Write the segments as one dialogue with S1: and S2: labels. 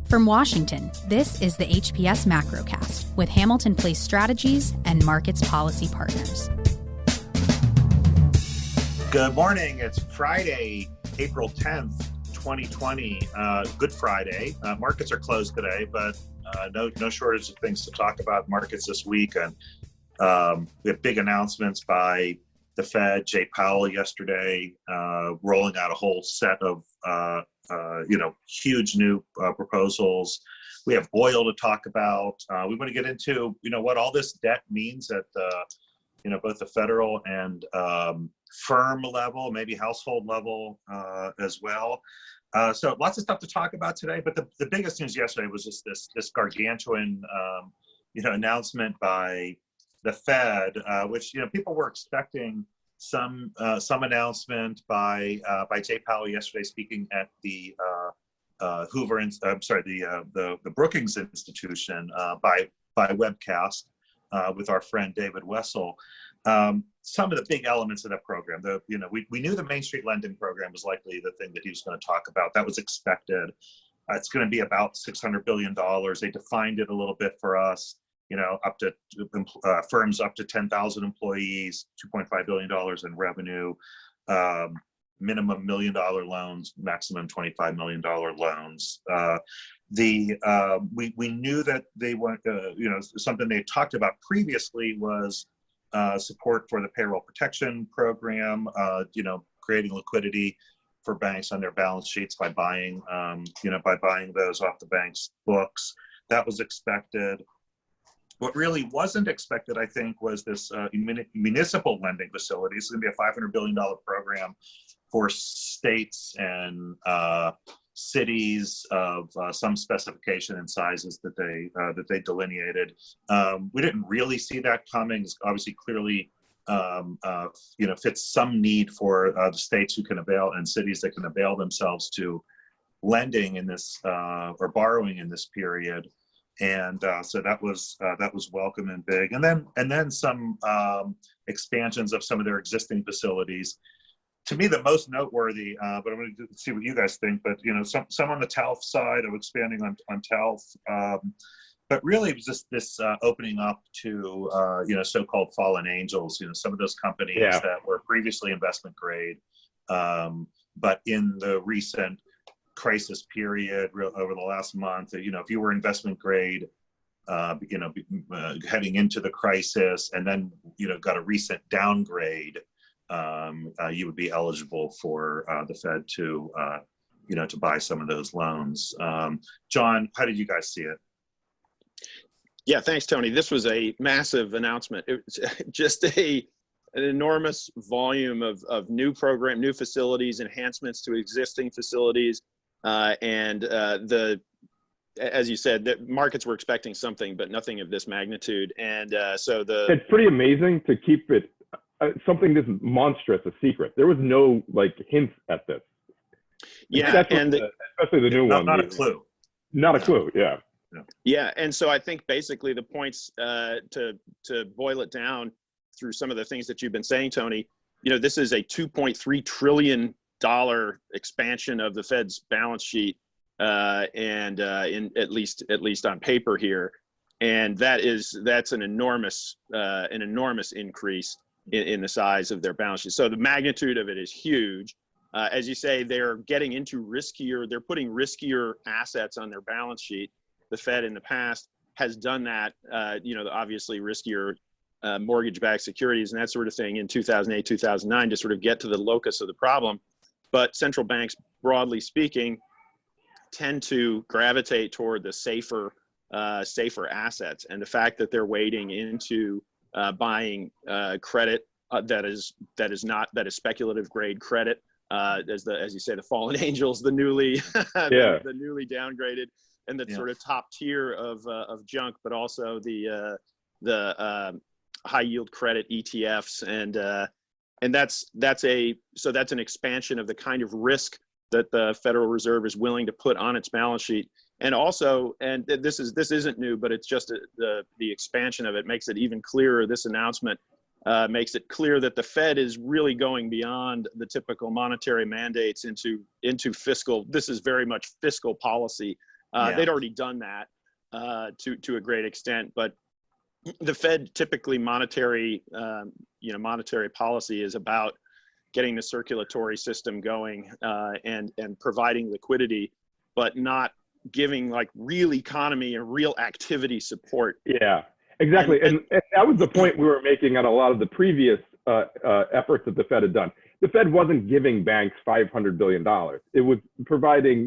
S1: From Washington, this is the HPS Macrocast with Hamilton Place Strategies and Markets Policy Partners.
S2: Good morning. It's Friday, April 10th, 2020. Good Friday. Markets are closed today, but no shortage of things to talk about markets this week. And we have big announcements by the Fed, Jay Powell yesterday, rolling out a whole set of huge new proposals. We have oil to talk about. We want to get into, what all this debt means at both the federal and firm level, maybe household level as well. So lots of stuff to talk about today. But the biggest news yesterday was just this gargantuan, announcement by the Fed, which people were expecting some announcement by Jay Powell yesterday, speaking at the the Brookings Institution by webcast with our friend David Wessel. Some of the big elements of that program, we knew the Main Street lending program was likely the thing that he was going to talk about. That was expected. It's going to be about $600 billion. They defined it a little bit for us. Up to firms up to 10,000 employees, $2.5 billion in revenue, minimum $1 million loans, maximum $25 million loans. We knew that they went, something they talked about previously was support for the payroll protection program, creating liquidity for banks on their balance sheets by buying those off the bank's books. That was expected. What really wasn't expected, I think, was this municipal lending facility. It's going to be a $500 billion program for states and cities of some specification and sizes that they delineated. We didn't really see that coming. It's obviously clearly fits some need for the states who can avail and cities that can avail themselves to lending in this or borrowing in this period. And so that was welcome and big, and then some expansions of some of their existing facilities. To me, the most noteworthy, but I'm going to see what you guys think. But some on the TALF side of expanding on TALF, but really it was just this opening up to so-called fallen angels. Some of those companies that were previously investment grade, but in the recent crisis period over the last month, if you were investment grade, heading into the crisis, and then got a recent downgrade, you would be eligible for the Fed to buy some of those loans. John, how did you guys see it?
S3: Yeah, thanks, Tony. This was a massive announcement. It was just an enormous volume of new facilities, enhancements to existing facilities. As you said, the markets were expecting something, but nothing of this magnitude. And it's
S4: pretty amazing to keep it something this monstrous a secret. There was no hints at this.
S3: Yeah,
S4: especially the new one.
S2: Not a clue.
S4: Not a clue. Yeah.
S3: Yeah, and so I think basically the points to boil it down through some of the things that you've been saying, Tony. This is a $2.3 trillion expansion of the Fed's balance sheet, and in at least on paper here, and that's an enormous increase in the size of their balance sheet. So the magnitude of it is huge. As you say, they're getting into they're putting riskier assets on their balance sheet. The Fed in the past has done that, obviously riskier mortgage-backed securities and that sort of thing in 2008, 2009 to sort of get to the locus of the problem. But central banks, broadly speaking, tend to gravitate toward the safer assets. And the fact that they're wading into buying credit that is speculative grade credit, as you say, the fallen angels, the newly the newly downgraded, and the sort of top tier of junk, but also the high yield credit ETFs, and that's an expansion of the kind of risk that the Federal Reserve is willing to put on its balance sheet. And also, and this isn't new, but it's just the expansion of it makes it even clearer. This announcement makes it clear that the Fed is really going beyond the typical monetary mandates into fiscal. This is very much fiscal policy They'd already done that to a great extent, but the Fed typically monetary policy is about getting the circulatory system going and providing liquidity, but not giving like real economy and real activity support.
S4: Yeah, exactly. And that was the point we were making on a lot of the previous efforts that the Fed had done. The Fed wasn't giving banks $500 billion. It was providing,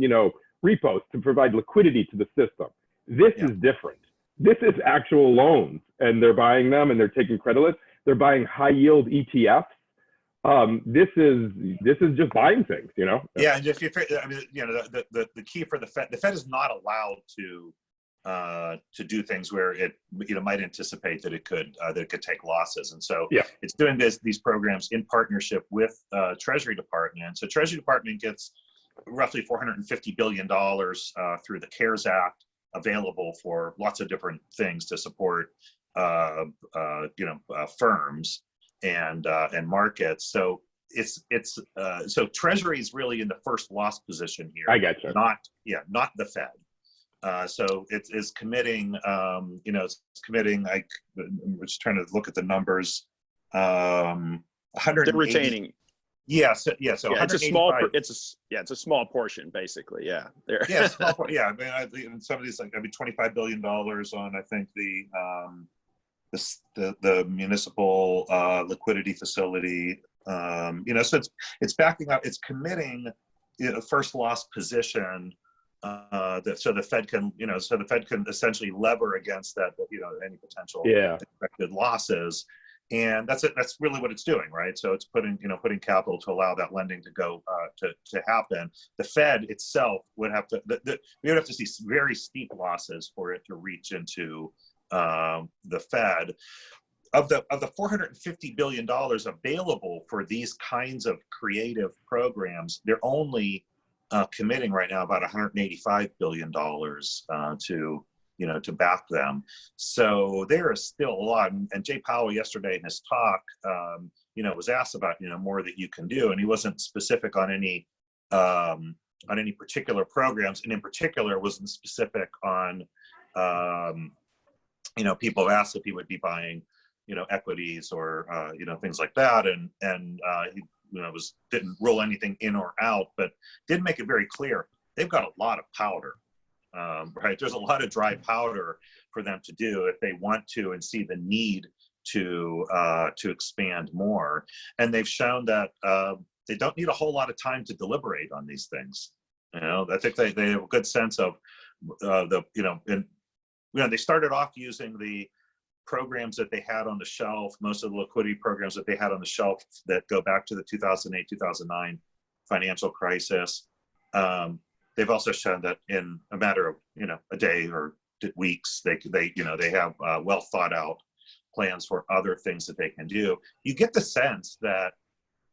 S4: repos to provide liquidity to the system. This is different. This is actual loans, and they're buying them, and they're taking credit. They're buying high yield ETFs. This is just buying things,
S2: Yeah, and if you, I mean, the key for the Fed is not allowed to do things where it might anticipate that it could take losses, and so it's doing these programs in partnership with Treasury Department. So Treasury Department gets roughly $450 billion through the CARES Act, available for lots of different things to support firms and markets. So so Treasury is really in the first loss position here.
S4: I get you.
S2: Not the Fed. So it's committing. It's committing. I'm just trying to look at the numbers. 100.
S3: They're retaining.
S2: Yes. So
S3: it's a small. It's a small portion, basically. Yeah. There.
S2: Yeah, small portion. Yeah. I mean, some of these $25 billion on I think the municipal liquidity facility. So it's backing up. It's committing first loss position. So the Fed can essentially lever against that. Any potential expected losses. And that's it. That's really what it's doing, right? So it's putting capital to allow that lending to go to happen. The Fed itself would have to we would have to see very steep losses for it to reach into the Fed. Of the $450 billion available for these kinds of creative programs, they're only committing right now about $185 billion to back them. So there is still a lot. And Jay Powell yesterday in his talk, was asked about, more that you can do. And he wasn't specific on any particular programs. And in particular, wasn't specific on, people asked if he would be buying, equities or, things like that. And he, didn't rule anything in or out, but did make it very clear. They've got a lot of powder. Right, there's a lot of dry powder for them to do if they want to and see the need to expand more. And they've shown that they don't need a whole lot of time to deliberate on these things. I think they have a good sense of they started off using the programs that they had on the shelf, most of the liquidity programs that they had on the shelf that go back to the 2008-2009 financial crisis. They've also shown that in a matter of a day or weeks, they have well thought out plans for other things that they can do. You get the sense that,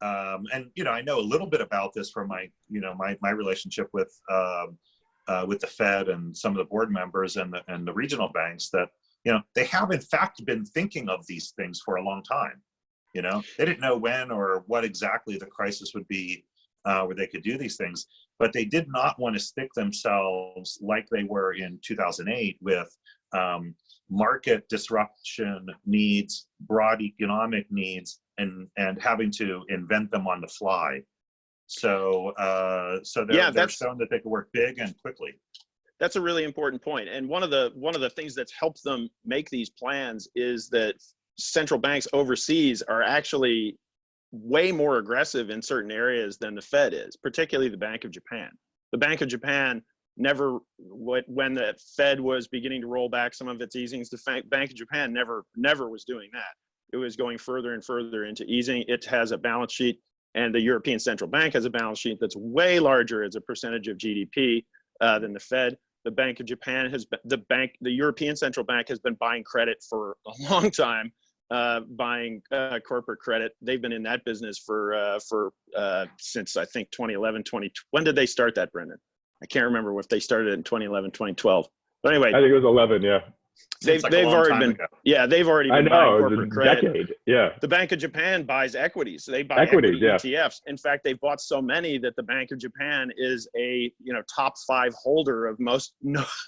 S2: and I know a little bit about this from my my relationship with the Fed and some of the board members and the regional banks, that they have in fact been thinking of these things for a long time. They didn't know when or what exactly the crisis would be where they could do these things. But they did not want to stick themselves like they were in 2008 with market disruption needs, broad economic needs, and having to invent them on the fly. So they're shown that they can work big and quickly.
S3: That's a really important point. And one of the things that's helped them make these plans is that central banks overseas are actually way more aggressive in certain areas than the Fed is, particularly the Bank of Japan. The Bank of Japan never, when the Fed was beginning to roll back some of its easings, the Bank of Japan never was doing that. It was going further and further into easing. It has a balance sheet, and the European Central Bank has a balance sheet that's way larger as a percentage of GDP than the Fed. The Bank of Japan the European Central Bank has been buying credit for a long time. Buying corporate credit. They've been in that business for since I think 2011, when did they start that, Brendan? I can't remember if they started it in 2011, 2012. But anyway,
S4: I think it was 11. Yeah.
S3: They've already been, they've already been buying corporate credit.
S4: Decade. Yeah.
S3: The Bank of Japan buys equities. So they buy equity ETFs. In fact, they've bought so many that the Bank of Japan is a top 5 holder of most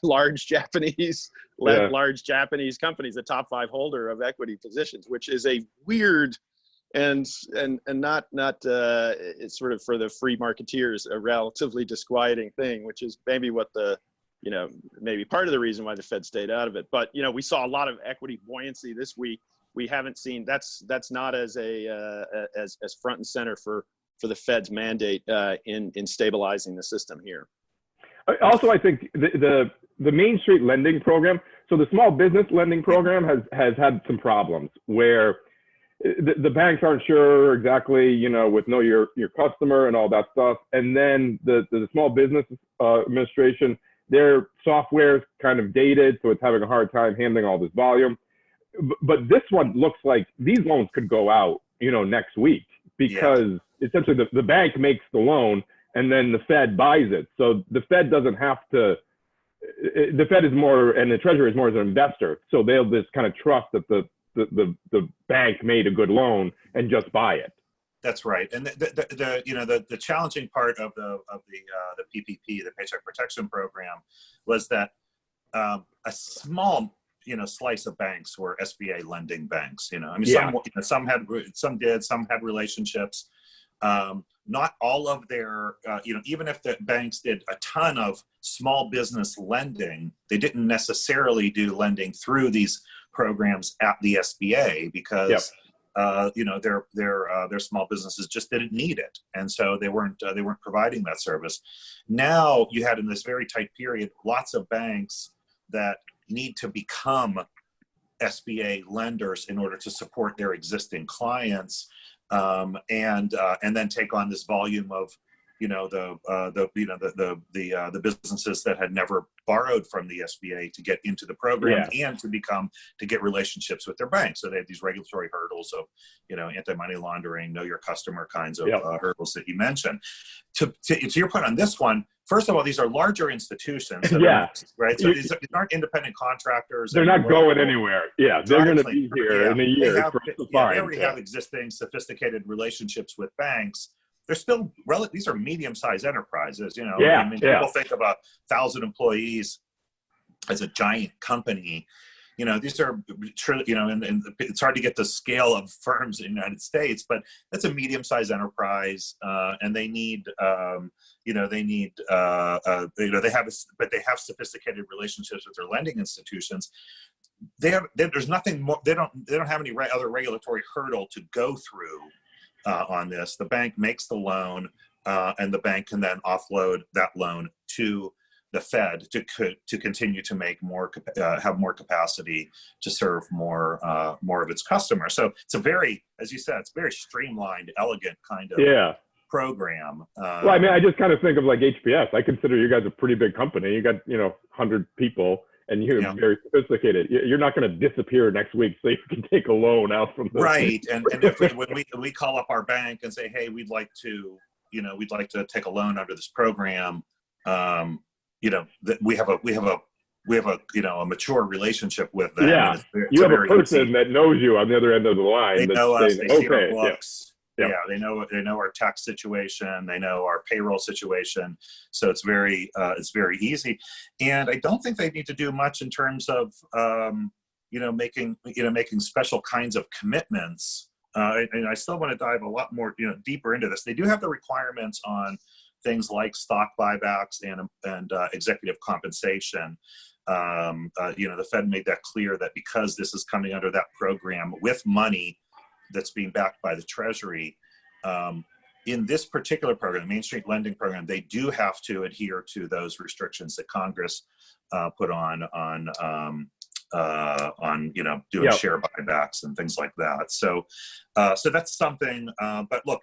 S3: large Japanese companies. The top 5 holder of equity positions, which is a weird and not it's sort of for the free marketeers a relatively disquieting thing, which is maybe what maybe part of the reason why the Fed stayed out of it. But we saw a lot of equity buoyancy this week. We haven't seen that's not as as front and center for the Fed's mandate in stabilizing the system here.
S4: Also, I think the Main Street lending program, so the small business lending program has had some problems where the banks aren't sure exactly, with know your customer and all that stuff. And then the Small Business Administration, their software is kind of dated, so it's having a hard time handling all this volume. But this one looks like these loans could go out, next week, because essentially the bank makes the loan and then the Fed buys it. So the Fed doesn't have to, the Fed is more, and the Treasury is more as an investor. So they'll just kind of trust that the bank made a good loan and just buy it.
S2: That's right, and the challenging part of the PPP, the Paycheck Protection Program, was that a small slice of banks were SBA lending banks. Some had relationships. Not all of their even if the banks did a ton of small business lending, they didn't necessarily do lending through these programs at the SBA because. Their small businesses just didn't need it, and so they weren't providing that service. Now you had in this very tight period lots of banks that need to become SBA lenders in order to support their existing clients, and then take on this volume of the businesses that had never borrowed from the SBA to get into the program and to get relationships with their banks. So they have these regulatory hurdles of, anti-money laundering, know your customer kinds of hurdles that you mentioned. To your point on this one, first of all, these are larger institutions. Right. So these aren't independent contractors.
S4: They're not going anywhere. Yeah. They're going to be here in a year.
S2: They already have existing sophisticated relationships with banks. They're still these are medium-sized enterprises, people think of 1,000 employees as a giant company. These are, and it's hard to get the scale of firms in the United States, but that's a medium-sized enterprise, and they need, they have sophisticated relationships with their lending institutions. There's nothing more. They don't have any other regulatory hurdle to go through. On this, the bank makes the loan, and the bank can then offload that loan to the Fed to continue to make have more capacity to serve more of its customers. So it's as you said, it's a very streamlined, elegant kind of program.
S4: Well, I just kind of think of like HPS. I consider you guys a pretty big company. You got 100 people. And you're very sophisticated. You're not going to disappear next week, so you can take a loan out from the
S2: right. And if when we call up our bank and say, hey, we'd like to take a loan under this program, we have a mature relationship with them.
S4: Yeah, you have a person that knows you on the other end of the line.
S2: They know us. They see our books. Yeah, they know our tax situation. They know our payroll situation. So it's very easy. And I don't think they need to do much in terms of making special kinds of commitments. And I still want to dive a lot more deeper into this. They do have the requirements on things like stock buybacks and executive compensation. The Fed made that clear that because this is coming under that program with money that's being backed by the Treasury. In this particular program, the Main Street Lending Program, they do have to adhere to those restrictions that Congress put on doing share buybacks and things like that. So that's something. But look,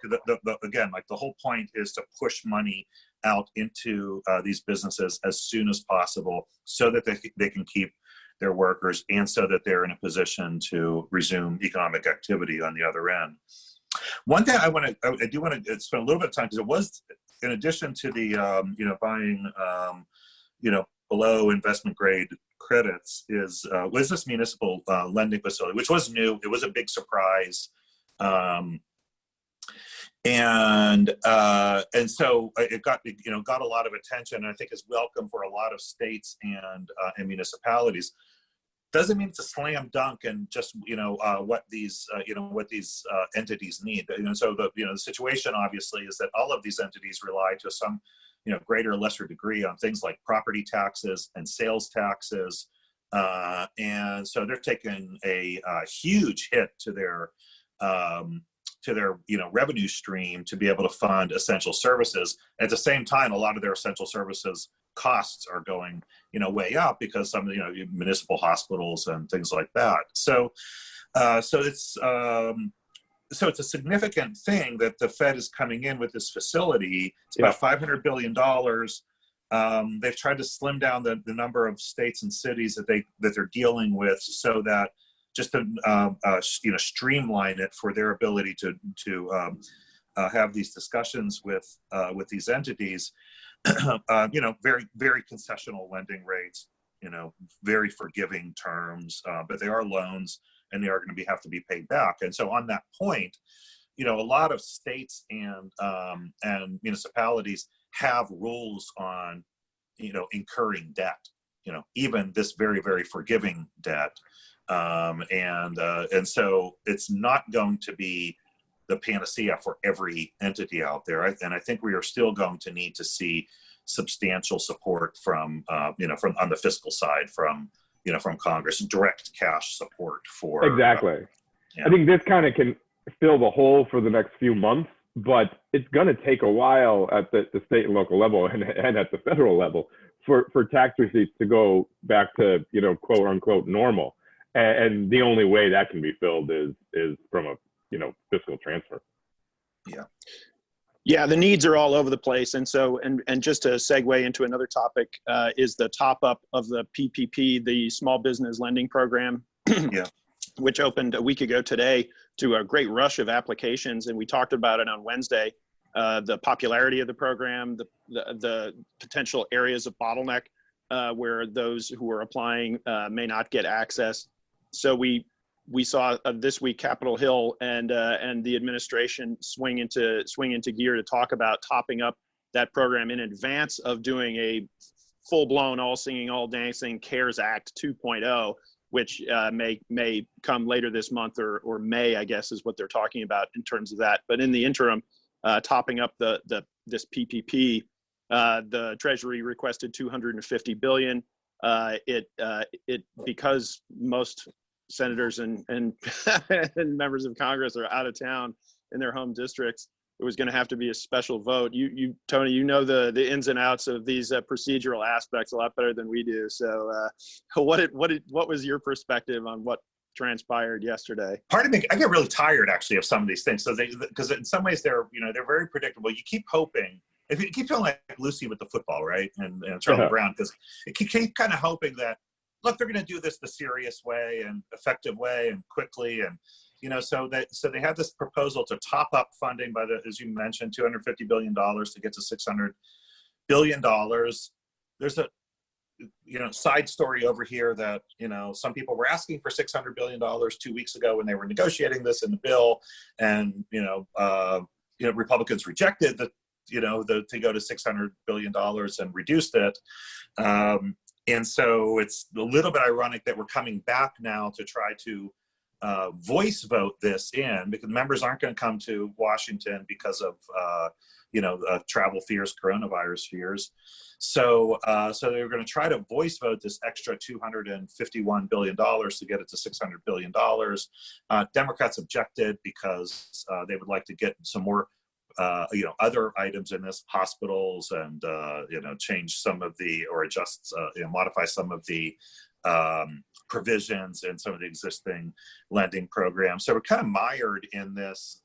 S2: again, like the whole point is to push money out into these businesses as soon as possible, so that they can keep their workers, and so that they're in a position to resume economic activity on the other end. One thing I do want to spend a little bit of time, because it was, in addition to the buying below investment grade credits was this municipal lending facility, which was new. It was a big surprise. And so it got a lot of attention, and I think is welcome for a lot of states and municipalities. Doesn't mean it's a slam dunk and just what these entities need. So the situation obviously is that all of these entities rely to some greater or lesser degree on things like property taxes and sales taxes, and so they're taking a huge hit to their revenue stream to be able to fund essential services. At the same time, a lot of their essential services costs are going way up because some of municipal hospitals and things like that. So it's a significant thing that the Fed is coming in with this facility. It's about $500 billion. They've tried to slim down the number of states and cities that they're dealing with, so that just to streamline it for their ability to have these discussions with these entities. Very, very concessional lending rates, very forgiving terms, but they are loans and they are going to have to be paid back. And so on that point, a lot of states and municipalities have rules on, incurring debt, even this very, very forgiving debt. And so it's not going to be the panacea for every entity out there. And I think we are still going to need to see substantial support from on the fiscal side from Congress, direct cash support for.
S4: Exactly. I think this kind of can fill the hole for the next few months, but it's going to take a while at the state and local level and at the federal level for tax receipts to go back to, quote unquote normal. And the only way that can be filled is from a fiscal transfer.
S3: Yeah, the needs are all over the place. And so, and just to segue into another topic, is the top up of the PPP, the Small Business Lending Program, which opened a week ago today to a great rush of applications. And we talked about it on Wednesday, the popularity of the program, the potential areas of bottleneck where those who are applying may not get access. So we saw this week Capitol Hill and the administration swing into gear to talk about topping up that program in advance of doing a full-blown, all singing, all dancing CARES Act 2.0, which may come later this month or May, I guess, is what they're talking about in terms of that. But in the interim, topping up this PPP, the Treasury requested $250 billion. It because most senators and members of Congress are out of town in their home districts, it was going to have to be a special vote. You Tony, the ins and outs of these procedural aspects a lot better than we do. So what was your perspective on what transpired yesterday?
S2: Part of me, I get really tired actually of some of these things. So because in some ways they're very predictable. You keep hoping. If you keep feeling like Lucy with the football, right, and Charlie Brown, because you keep kind of hoping that, look, they're going to do this the serious way and effective way and quickly, and so they have this proposal to top up funding by as you mentioned, $250 billion to get to $600 billion. There's a side story over here that some people were asking for $600 billion 2 weeks ago when they were negotiating this in the bill, and Republicans rejected the to go to $600 billion and reduced it. And so it's a little bit ironic that we're coming back now to try to voice vote this in, because members aren't going to come to Washington because of, travel fears, coronavirus fears. So they're going to try to voice vote this extra $251 billion to get it to $600 billion. Democrats objected because they would like to get some more other items in this, hospitals, and change some of or adjust, modify some of the provisions in some of the existing lending programs. So we're kind of mired in this,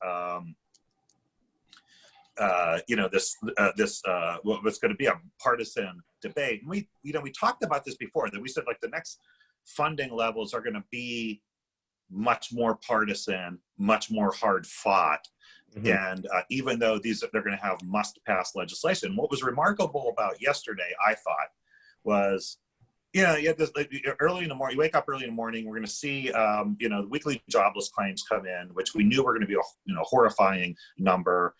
S2: what's going to be a partisan debate. And we talked about this before, that we said like the next funding levels are going to be much more partisan, much more hard fought. Mm-hmm. And even though they're going to have must-pass legislation, what was remarkable about yesterday, I thought, was This, like, early in the morning, you wake up early in the morning, we're going to see, the weekly jobless claims come in, which we knew were going to be a horrifying number.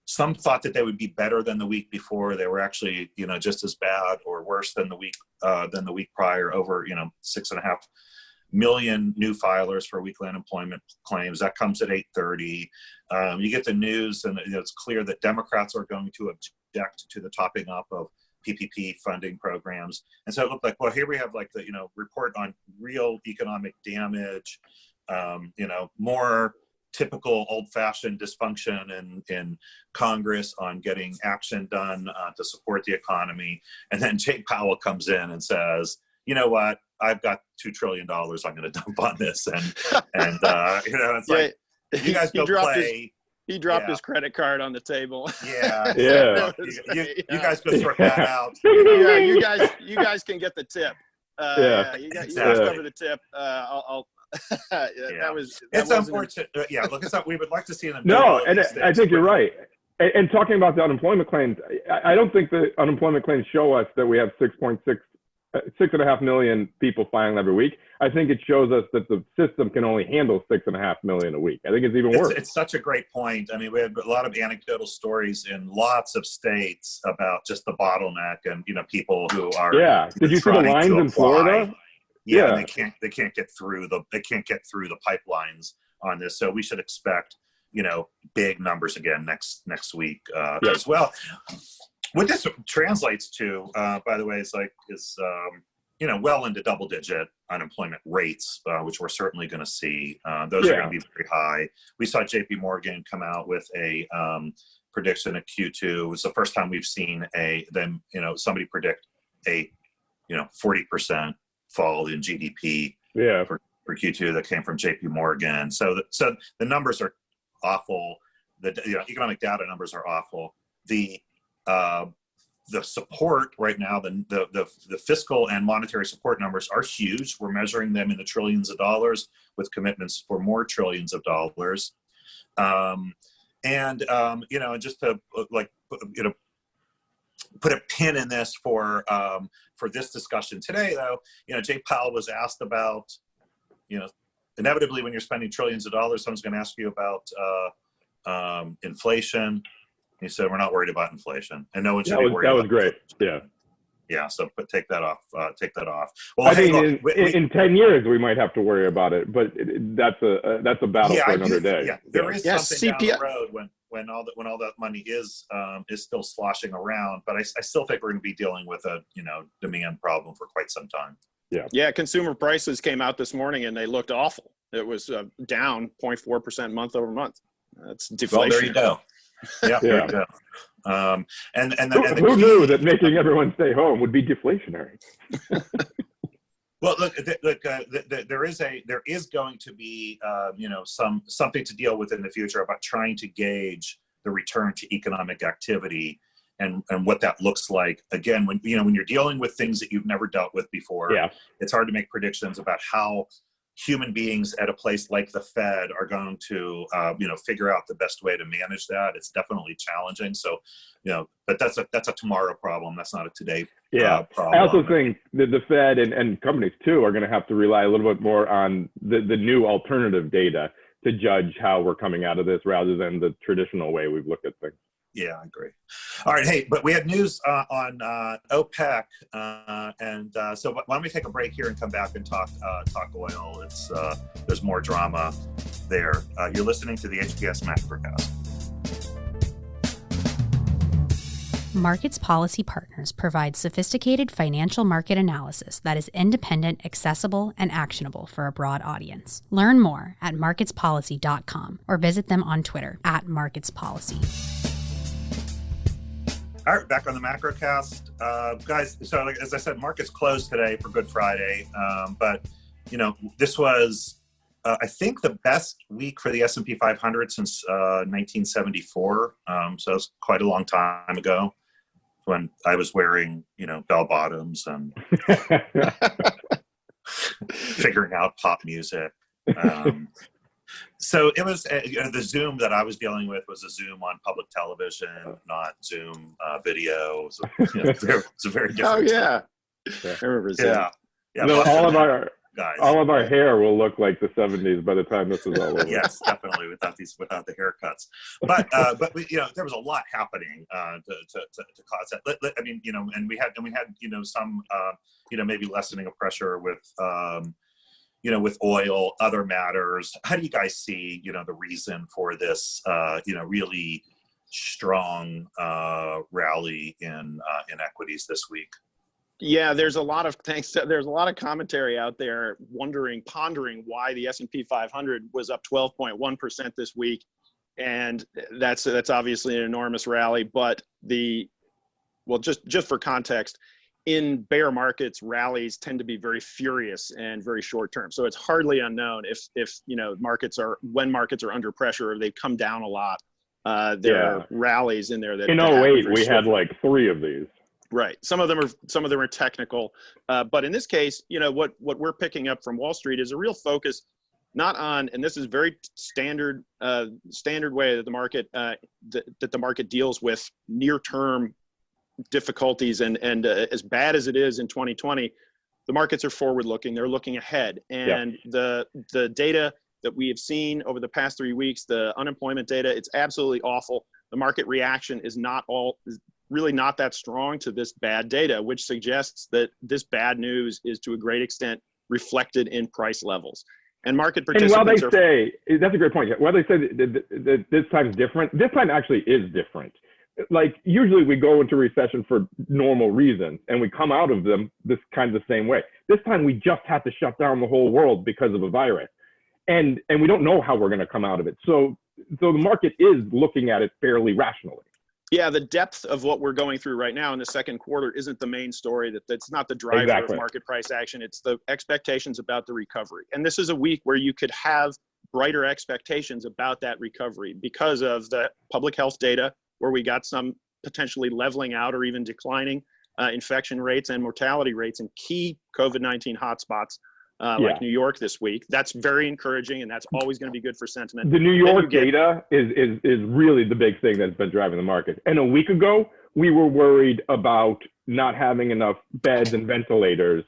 S2: Some thought that they would be better than the week before. They were actually, just as bad or worse than the week prior. Over, 6.5 million new filers for weekly unemployment claims. That comes at 8:30. You get the news, and it's clear that Democrats are going to object to the topping up of PPP funding programs. And so it looked like, well, here we have like the, report on real economic damage, more typical old-fashioned dysfunction in Congress on getting action done to support the economy. And then Jay Powell comes in and says, you know what, I've got $2 trillion I'm going to dump on this. And it's like, you guys go play.
S3: He dropped his credit card on the table.
S2: Yeah. You guys go sort that out.
S3: Yeah, you guys can get the tip. You guys cover the tip. It's
S2: unfortunate. Look, we would like to see them.
S4: No, and I think you're right. And talking about the unemployment claims, I don't think the unemployment claims show us that we have 6.5 million people filing every week. I think it shows us that the system can only handle 6.5 million a week. I think it's even worse.
S2: It's such a great point. I mean, we had a lot of anecdotal stories in lots of states about just the bottleneck and, people who are.
S4: Yeah. Did you see the lines in Florida?
S2: Yeah. And they can't get through the pipelines on this. So we should expect, big numbers again next week as well. What this translates to, by the way, is well into double-digit unemployment rates, which we're certainly going to see. Those are going to be very high. We saw J.P. Morgan come out with a prediction at Q2. It was the first time we've seen somebody predict a 40% fall in GDP for Q2 that came from J.P. Morgan. So the numbers are awful. The economic data numbers are awful. The support right now, the fiscal and monetary support numbers are huge. We're measuring them in the trillions of dollars with commitments for more trillions of dollars. And just to put a pin in this for this discussion today, though, Jay Powell was asked about, inevitably when you're spending trillions of dollars, someone's going to ask you about inflation. He said, we're not worried about inflation, and no one should be worried about
S4: that was great.
S2: Yeah. So, but take that off.
S4: Well, I mean, in 10 years, we might have to worry about it, but that's a battle for another day.
S2: Yeah, there is something down the road when all that money is still sloshing around, but I still think we're going to be dealing with a demand problem for quite some time.
S3: Yeah. Consumer prices came out this morning and they looked awful. It was down 0.4% month over month. That's deflation.
S2: Well, there you go. Yeah, there you go.
S4: Who knew that making everyone stay home would be deflationary?
S2: Well, look, there is going to be something to deal with in the future about trying to gauge the return to economic activity and what that looks like. Again, when you're dealing with things that you've never dealt with before, it's hard to make predictions about how human beings at a place like the Fed are going to, figure out the best way to manage that. It's definitely challenging. So, but that's a tomorrow problem. That's not a today problem.
S4: I also think that the Fed and companies too are going to have to rely a little bit more on the new alternative data to judge how we're coming out of this rather than the traditional way we've looked at things.
S2: Yeah, I agree. All right. Hey, but we had news on OPEC. So why don't we take a break here and come back and talk oil. There's more drama there. You're listening to the HPS Macrocast.
S1: Markets Policy Partners provides sophisticated financial market analysis that is independent, accessible, and actionable for a broad audience. Learn more at marketspolicy.com or visit them on Twitter @marketspolicy.
S2: All right, back on the Macrocast. Guys, so as I said, markets closed today for Good Friday. But, this was, I think, the best week for the S&P 500 since 1974. So it was quite a long time ago when I was wearing, bell bottoms and figuring out pop music. So it was the Zoom that I was dealing with was a Zoom on public television, not Zoom video. So, it's a very different.
S3: Oh yeah,
S4: Yeah.
S3: I remember Zim.
S2: Yeah.
S4: No,
S2: Busted
S4: all of
S2: that,
S4: our
S2: guys.
S4: all of our hair will look like the 70s by the time this is all over.
S2: Yes, definitely without the haircuts. But there was a lot happening to cause that. I mean, and we had some maybe lessening of pressure with with oil, other matters. How do you guys see the reason for this really strong rally in equities this week?
S3: Yeah, there's a lot of there's a lot of commentary out there pondering why the S&P 500 was up 12.1% this week, and that's obviously an enormous rally. But just for context, in bear markets, rallies tend to be very furious and very short term. So it's hardly unknown if when markets are under pressure or they've come down a lot. There are rallies in there that
S4: in 2008 we had like 3 of these.
S3: Right. Some of them are technical, but in this case, what we're picking up from Wall Street is a real focus, not on, and this is very standard way that the market deals with near-term difficulties, and as bad as it is in 2020, the markets are forward-looking. They're looking ahead, and the data that we have seen over the past 3 weeks, the unemployment data, it's absolutely awful. The market reaction is really not that strong to this bad data, which suggests that this bad news is to a great extent reflected in price levels. And market participants
S4: that's a great point. While they say that this time's different, this time actually is different. Like usually we go into recession for normal reasons and we come out of them this kind of the same way. This time we just had to shut down the whole world because of a virus. And we don't know how we're going to come out of it. So the market is looking at it fairly rationally.
S3: Yeah, the depth of what we're going through right now in the second quarter isn't the main story. That's not the driver of market price action. It's the expectations about the recovery. And this is a week where you could have brighter expectations about that recovery because of the public health data, where we got some potentially leveling out or even declining infection rates and mortality rates in key COVID-19 hotspots like New York this week. That's very encouraging, and that's always going to be good for sentiment.
S4: The New York data is really the big thing that's been driving the market. And a week ago, we were worried about not having enough beds and ventilators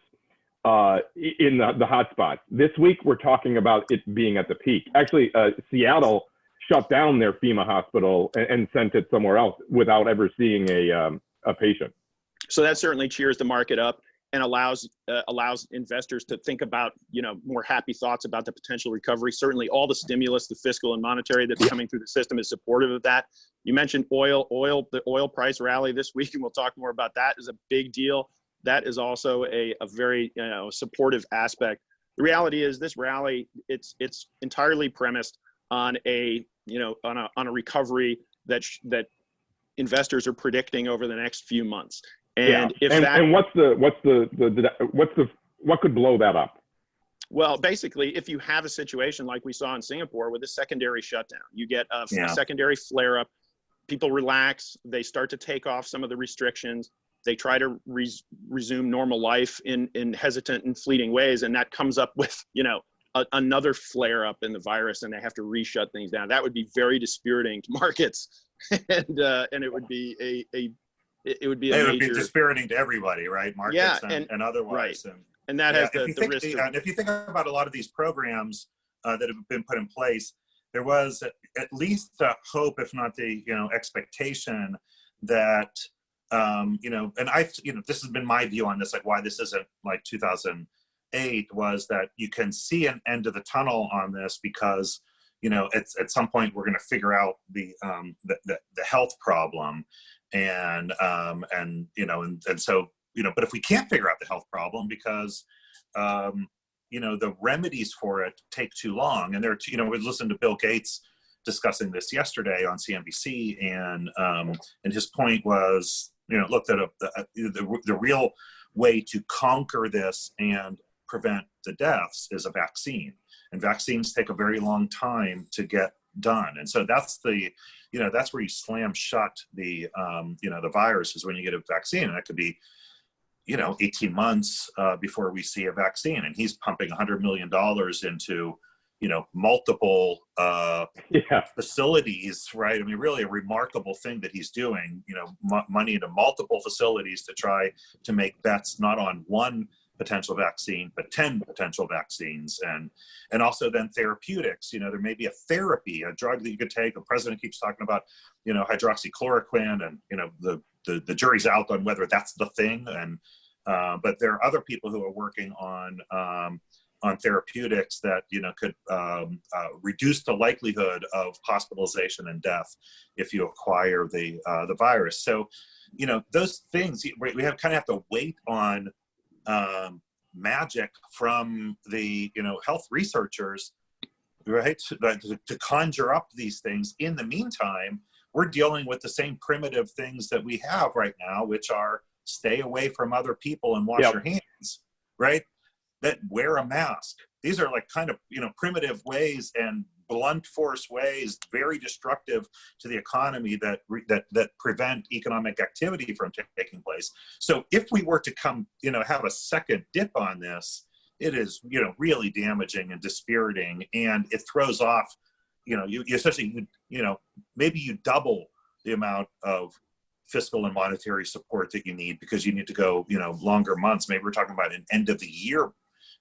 S4: in the hotspots. This week, we're talking about it being at the peak. Actually, Seattle shut down their FEMA hospital and sent it somewhere else without ever seeing a patient.
S3: So that certainly cheers the market up and allows investors to think about more happy thoughts about the potential recovery. Certainly, all the stimulus, the fiscal and monetary that's coming through the system is supportive of that. You mentioned oil. The oil price rally this week, and we'll talk more about that, is a big deal. That is also a very supportive aspect. The reality is this rally, it's entirely premised on a recovery that investors are predicting over the next few months. And what could blow that up? Well, basically, if you have a situation like we saw in Singapore with a secondary shutdown, you get a secondary flare-up, people relax, they start to take off some of the restrictions, they try to resume normal life in hesitant and fleeting ways, and that comes up with another flare-up in the virus, and they have to reshut things down. That would be very dispiriting to markets, and it would be it would be
S2: dispiriting to everybody, right? Markets and otherwise.
S3: Right. And that has the risk.
S2: And if you think about a lot of these programs that have been put in place, there was at least a hope, if not the expectation, that and this has been my view on this, like why this isn't like 2008, was that you can see an end of the tunnel on this because at some point we're going to figure out the health problem. And so, but if we can't figure out the health problem because, the remedies for it take too long, and we listened to Bill Gates discussing this yesterday on CNBC, and his point was, look, that the real way to conquer this and prevent the deaths is a vaccine, and vaccines take a very long time to get done. And so that's that's where you slam shut the virus, is when you get a vaccine, and that could be 18 months before we see a vaccine. And he's pumping $100 million into multiple facilities, right? I mean, really a remarkable thing that he's doing, money into multiple facilities to try to make bets not on one potential vaccine, but 10 potential vaccines, and also then therapeutics. There may be a therapy, a drug that you could take. The president keeps talking about, hydroxychloroquine, and the jury's out on whether that's the thing. And but there are other people who are working on therapeutics that could reduce the likelihood of hospitalization and death if you acquire the virus. So, those things we have to wait on magic from the health researchers, right, to conjure up these things. In the meantime, we're dealing with the same primitive things that we have right now, which are stay away from other people and wash your hands, right? That wear a mask. These are like primitive ways and blunt force ways, very destructive to the economy, that prevent economic activity from taking place. So if we were to have a second dip on this, it is really damaging and dispiriting, and it throws off you essentially maybe you double the amount of fiscal and monetary support that you need, because you need to go longer months. Maybe we're talking about an end of the year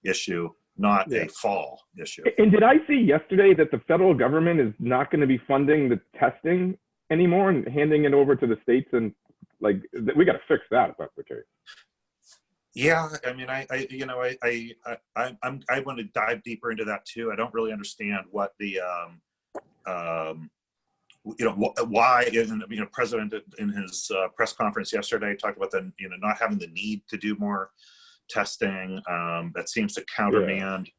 S2: issue, not a fall issue.
S4: And did I see yesterday that the federal government is not going to be funding the testing anymore and handing it over to the states? And we got to fix that, if that's the case.
S2: Yeah, I mean, I want to dive deeper into that too. I don't really understand what the why. President in his press conference yesterday talked about not having the need to do more testing. That seems to countermand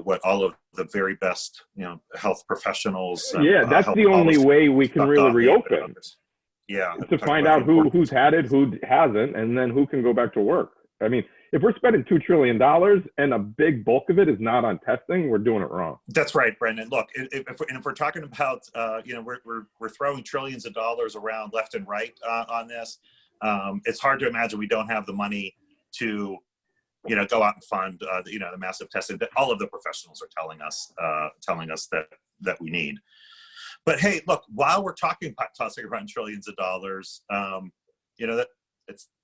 S2: what all of the very best health professionals
S4: that's the only way we can really reopen, to find out who's had it, who hasn't, and then who can go back to work. I mean, if we're spending $2 trillion and a big bulk of it is not on testing, we're doing it wrong.
S2: That's right, Brendan. Look, if we're talking about we're throwing trillions of dollars around left and right on this, it's hard to imagine we don't have the money to go out and fund the massive testing that all of the professionals are telling us that we need. But hey, look, while we're talking about tossing around trillions of dollars, that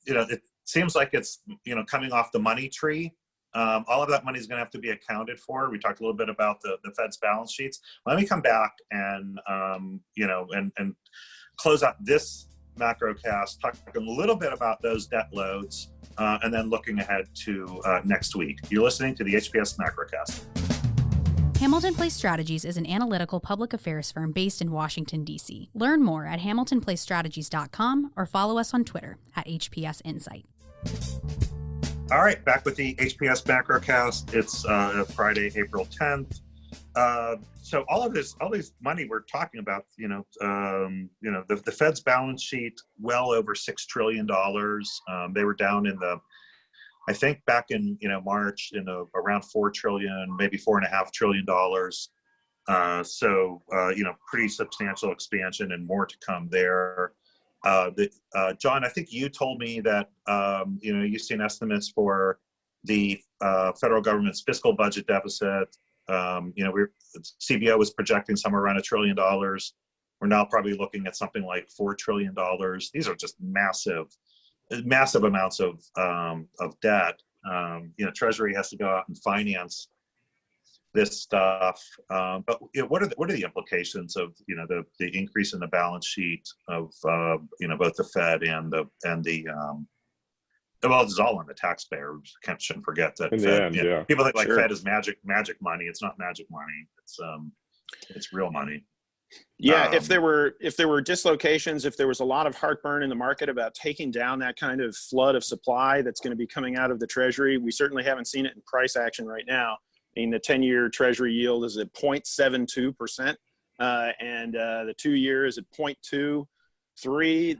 S2: it seems like it's coming off the money tree. All of that money is going to have to be accounted for. We talked a little bit about the Fed's balance sheets. Let me come back and and close out this Macrocast, talking a little bit about those debt loads, and then looking ahead to next week. You're listening to the HPS Macrocast.
S1: Hamilton Place Strategies is an analytical public affairs firm based in Washington, D.C. Learn more at hamiltonplacestrategies.com or follow us on Twitter at HPS Insight.
S2: All right, back with the HPS Macrocast. It's Friday, April 10th. So all this money we're talking about, the Fed's balance sheet, well over $6 trillion. They were down I think back in March around $4 trillion, maybe $4.5 trillion. So pretty substantial expansion and more to come there. John, I think you told me that you've seen estimates for the federal government's fiscal budget deficit. CBO was projecting somewhere around $1 trillion. We're now probably looking at something like $4 trillion. These are just massive amounts of debt. Treasury has to go out and finance this stuff. But what are the implications of the increase in the balance sheet of both the Fed and the well, it's all on the taxpayer. We shouldn't forget that. People think Fed is magic money. It's not magic money. It's real money.
S3: Yeah, if there were dislocations, if there was a lot of heartburn in the market about taking down that kind of flood of supply that's going to be coming out of the Treasury, we certainly haven't seen it in price action right now. I mean, the 10-year Treasury yield is at 0.72%, and the 2-year is at 0.23.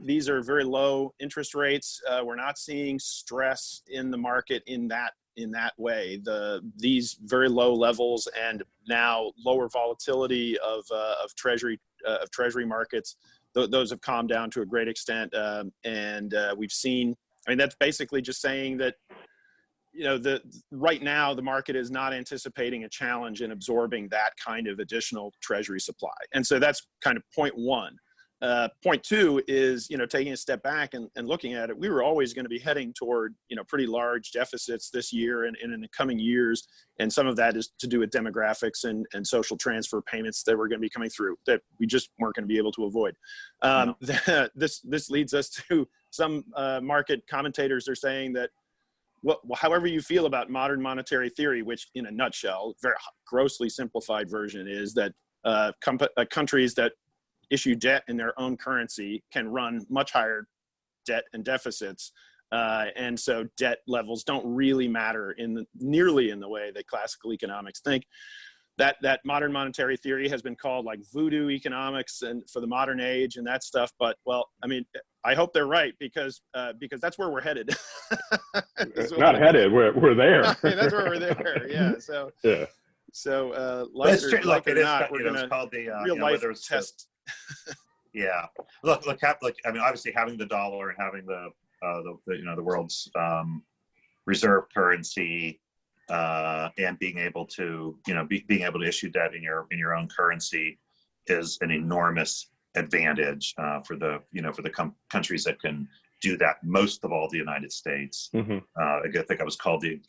S3: These are very low interest rates. We're not seeing stress in the market in that way. These very low levels and now lower volatility of treasury markets, those have calmed down to a great extent. And we've seen, I mean, that's basically just saying that right now the market is not anticipating a challenge in absorbing that kind of additional treasury supply. And so that's kind of point one. Point two is, taking a step back and looking at it, we were always going to be heading toward, pretty large deficits this year and in the coming years. And some of that is to do with demographics and social transfer payments that were going to be coming through that we just weren't going to be able to avoid. This leads us to some market commentators are saying that, however you feel about modern monetary theory, which in a nutshell, very grossly simplified version is that countries that issue debt in their own currency can run much higher debt and deficits. And so debt levels don't really matter nearly in the way that classical economics think. That modern monetary theory has been called like voodoo economics and for the modern age and that stuff. But I hope they're right because that's where we're headed.
S4: Not headed, we're there.
S3: That's where we're there. Yeah. So
S4: yeah.
S3: So like or not, we're gonna
S2: called the
S3: real life test.
S2: Yeah. Look. Obviously, having the dollar and having the world's reserve currency and being able to being able to issue debt in your own currency is an enormous advantage for the countries that can do that. Most of all, the United States.
S4: Mm-hmm.
S2: I think I was called the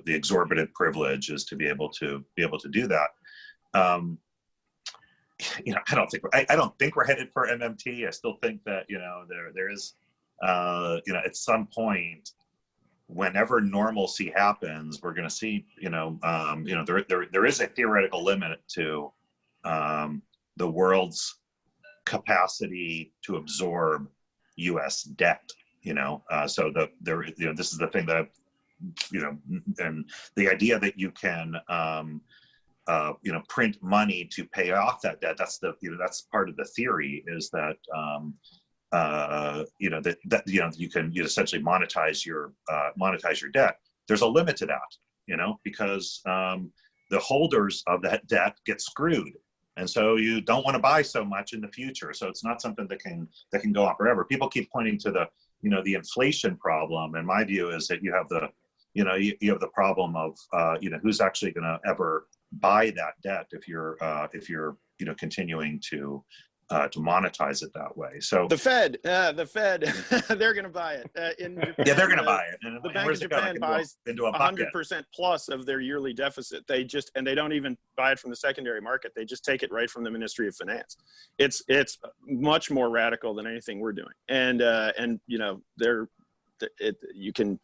S2: exorbitant privilege is to be able to do that. I don't think we're headed for MMT. I still think that there is at some point, whenever normalcy happens, we're going to see there is a theoretical limit to the world's capacity to absorb U.S. debt. So this is the thing that and the idea that you can print money to pay off that debt. That's that's part of the theory is that you can essentially monetize your debt. There's a limit to that, because the holders of that debt get screwed, and so you don't want to buy so much in the future. So it's not something that can go on forever. People keep pointing to the inflation problem, and my view is that you have the problem of who's actually going to ever buy that debt if you're continuing to monetize it that way. So
S3: the Fed, they're going to buy it. In Japan,
S2: yeah, they're going to buy it. And
S3: the Bank of Japan buys
S2: into a
S3: 100% plus of their yearly deficit. They don't even buy it from the secondary market. They just take it right from the Ministry of Finance. It's much more radical than anything we're doing. And you can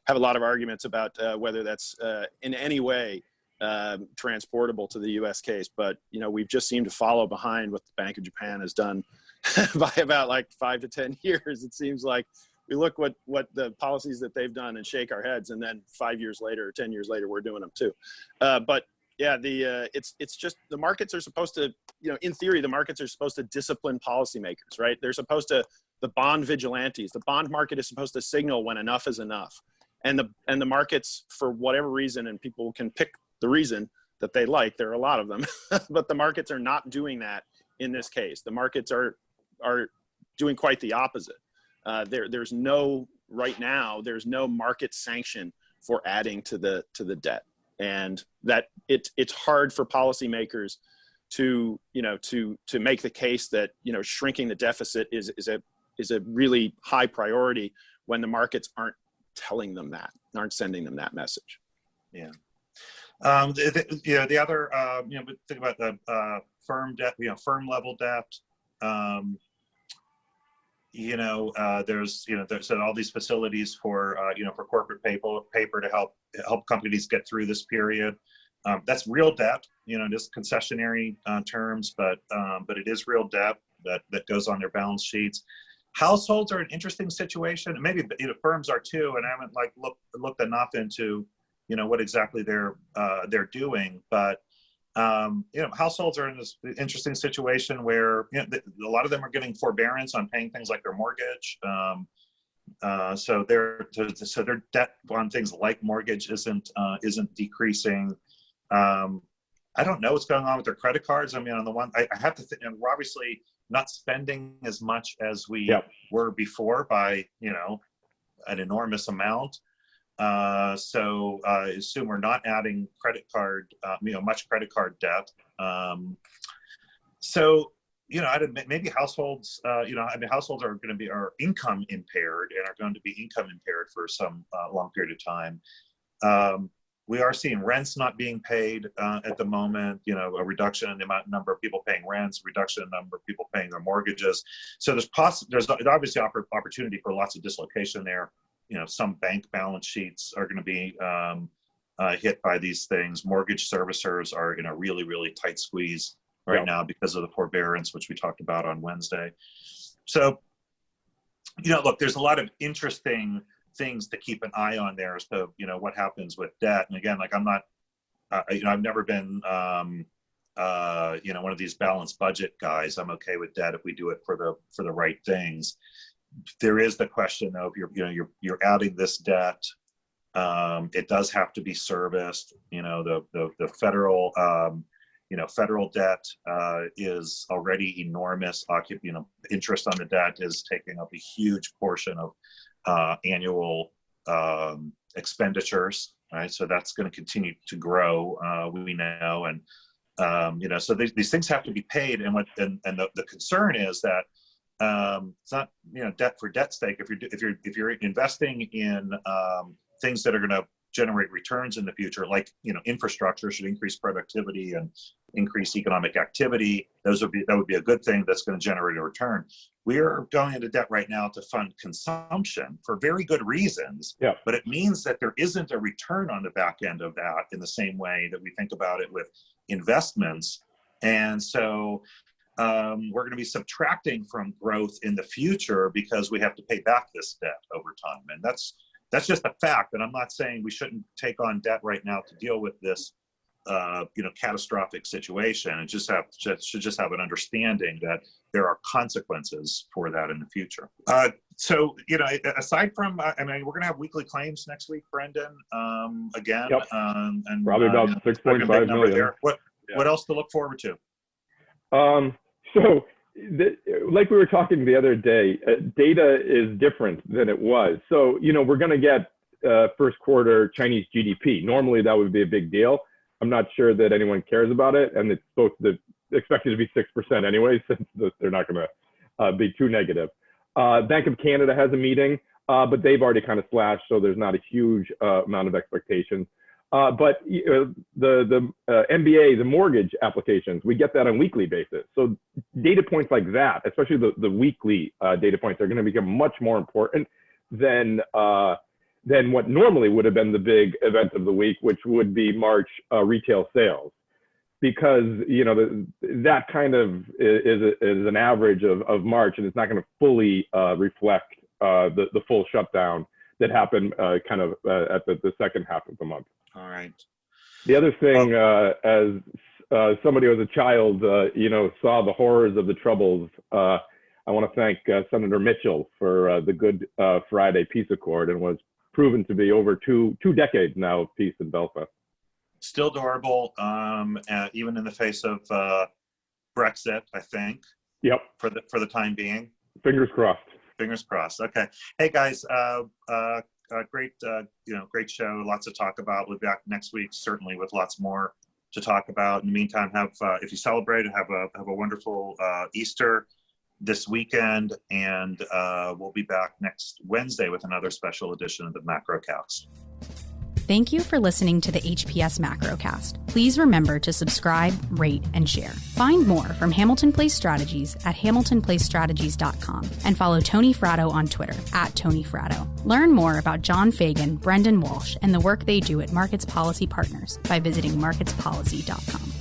S3: have a lot of arguments about whether that's in any way transportable to the U.S. case, but we've just seemed to follow behind what the Bank of Japan has done by about like 5 to 10 years. It seems like we look what the policies that they've done and shake our heads, and then 5 years later or 10 years later we're doing them too. But yeah, it's just the markets are supposed to, in theory, the markets are supposed to discipline policymakers, right? They're supposed to, the bond vigilantes, the bond market is supposed to signal when enough is enough, and the markets, for whatever reason, and people can pick the reason that they like, there are a lot of them, but the markets are not doing that in this case. The markets are doing quite the opposite. There's no market sanction for adding to the debt, and that it's hard for policymakers to make the case that shrinking the deficit is a really high priority when the markets aren't telling them that, aren't sending them that message.
S2: Yeah. The other, think about the firm debt, firm level debt. There's all these facilities for corporate paper to help companies get through this period. That's real debt, just concessionary terms, but it is real debt that goes on their balance sheets. Households are an interesting situation, and maybe firms are too. And I haven't looked enough into what exactly they're doing, but households are in this interesting situation where a lot of them are getting forbearance on paying things like their mortgage. So their debt on things like mortgage isn't decreasing. I don't know what's going on with their credit cards. I mean, on the one, I have to think, we're obviously not spending as much as we were before by an enormous amount. So assume we're not adding credit card, much credit card debt. So, maybe households, households are going to be income impaired and are going to be income impaired for some long period of time. We are seeing rents not being paid at the moment, a reduction in the number of people paying rents, reduction in the number of people paying their mortgages. So there's obviously opportunity for lots of dislocation there. Some bank balance sheets are going to be hit by these things. Mortgage servicers are in a really, really tight squeeze right now because of the forbearance, which we talked about on Wednesday. So, look, there's a lot of interesting things to keep an eye on there as to, what happens with debt. And again, like I'm not, I've never been, one of these balanced budget guys. I'm okay with debt if we do it for the right things. There is the question of you're adding this debt. It does have to be serviced. The federal federal debt is already enormous. Interest on the debt is taking up a huge portion of annual expenditures. Right, so that's going to continue to grow. We know, and so these things have to be paid. And the concern is that. It's not, debt for debt's sake. If you're investing in things that are going to generate returns in the future, like infrastructure should increase productivity and increase economic activity. That would be a good thing that's going to generate a return. We are going into debt right now to fund consumption for very good reasons. Yeah. But it means that there isn't a return on the back end of that in the same way that we think about it with investments, and so. We're going to be subtracting from growth in the future because we have to pay back this debt over time. And that's just a fact. And I'm not saying we shouldn't take on debt right now to deal with this, catastrophic situation. It should just have an understanding that there are consequences for that in the future. So, aside from, we're going to have weekly claims next week, Brendan, again. Yep. And
S4: probably about 6.5 million.
S2: There. What else to look forward to?
S4: So, like we were talking the other day, data is different than it was. So, we're going to get first quarter Chinese GDP. Normally, that would be a big deal. I'm not sure that anyone cares about it, and it's expected to be 6% anyway, since they're not going to be too negative. Bank of Canada has a meeting, but they've already kind of slashed, so there's not a huge amount of expectations. But the MBA, the mortgage applications, we get that on a weekly basis. So data points like that, especially the weekly data points, are going to become much more important than what normally would have been the big event of the week, which would be March retail sales, because that kind of is an average of March, and it's not going to fully reflect the full shutdown that happened kind of at the second half of the month.
S2: All right.
S4: The other thing, as somebody who was a child, saw the horrors of the Troubles, I want to thank Senator Mitchell for the Good Friday Peace Accord, and was proven to be over two decades now of peace in Belfast.
S2: Still durable, even in the face of Brexit, I think.
S4: Yep.
S2: For the time being.
S4: Fingers crossed.
S2: Fingers crossed. Okay. Hey guys, great show. Lots to talk about. We'll be back next week, certainly with lots more to talk about. In the meantime, if you celebrate, have a wonderful Easter this weekend, and we'll be back next Wednesday with another special edition of the Macrocast.
S1: Thank you for listening to the HPS Macrocast. Please remember to subscribe, rate, and share. Find more from Hamilton Place Strategies at hamiltonplacestrategies.com and follow Tony Fratto on Twitter @TonyFratto. Learn more about John Fagan, Brendan Walsh, and the work they do at Markets Policy Partners by visiting marketspolicy.com.